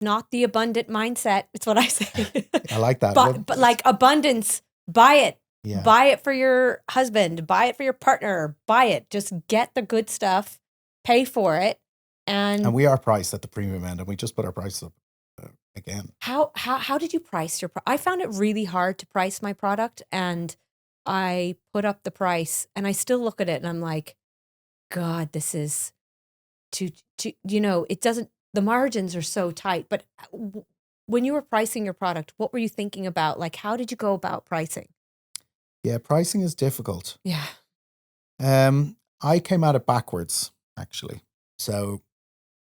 not the abundant mindset. It's what I say. I like that. But like abundance, buy it. Yeah. Buy it for your husband, buy it for your partner, buy it. Just get the good stuff, pay for it. And we are priced at the premium end, and we just put our prices up again. How did you price your I found it really hard to price my product, and I put up the price, and I still look at it and I'm like, God, this is too, it doesn't, the margins are so tight. But when you were pricing your product, what were you thinking about? Like, how did you go about pricing? Yeah, pricing is difficult. Yeah. I came at it backwards, actually. So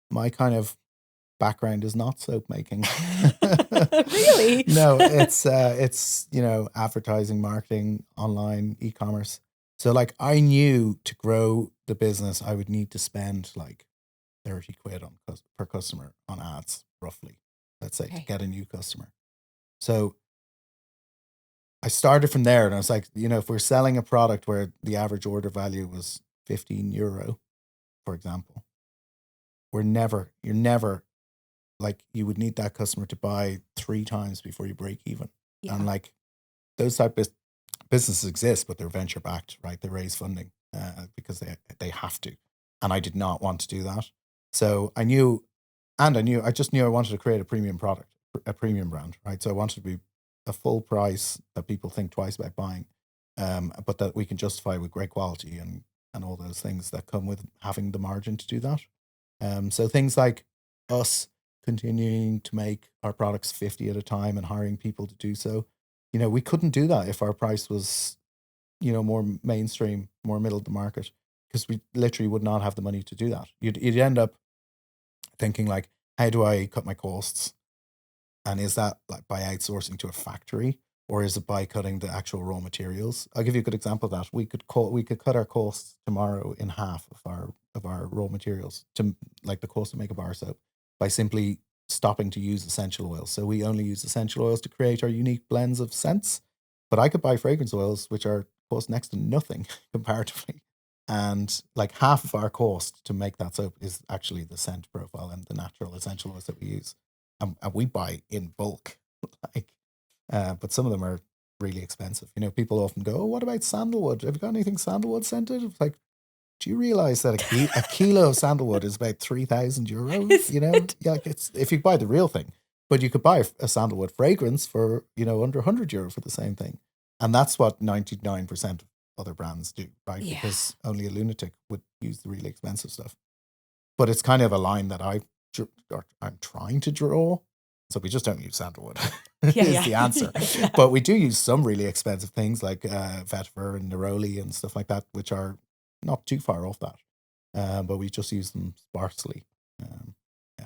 my kind of background is not soap making. Really? No, it's advertising, marketing, online, e-commerce. So like I knew to grow the business, I would need to spend like 30 quid per customer on ads, roughly, let's say, to get a new customer. So I started from there, and I was like, if we're selling a product where the average order value was €15, for example, you're never like, you would need that customer to buy 3 times before you break even. Yeah. And like those type of businesses exist, but they're venture backed, right? They raise funding because they have to. And I did not want to do that. So I just knew I wanted to create a premium product, a premium brand, right? So I wanted to be a full price that people think twice about buying, but that we can justify with great quality and all those things that come with having the margin to do that. So things like us continuing to make our products 50 at a time and hiring people to do so, we couldn't do that if our price was, more mainstream, more middle of the market, because we literally would not have the money to do that. You'd end up thinking like, how do I cut my costs? And is that like by outsourcing to a factory, or is it by cutting the actual raw materials? I'll give you a good example of that. We could cut our costs tomorrow in half of our raw materials, to like the cost to make a bar soap, by simply stopping to use essential oils. So we only use essential oils to create our unique blends of scents. But I could buy fragrance oils, which cost next to nothing comparatively. And like half of our cost to make that soap is actually the scent profile and the natural essential oils that we use. And we buy in bulk, but some of them are really expensive. People often go, "Oh, what about sandalwood? Have you got anything sandalwood scented?" It's like, do you realize that a kilo of sandalwood is about €3,000? Yeah, it's if you buy the real thing, but you could buy a sandalwood fragrance for under €100 for the same thing, and that's what 99% of other brands do, right? Yeah. Because only a lunatic would use the really expensive stuff. But it's kind of a line that I'm trying to draw. So we just don't use sandalwood is the answer. Yeah. But we do use some really expensive things like vetiver and neroli and stuff like that, which are not too far off that. But we just use them sparsely.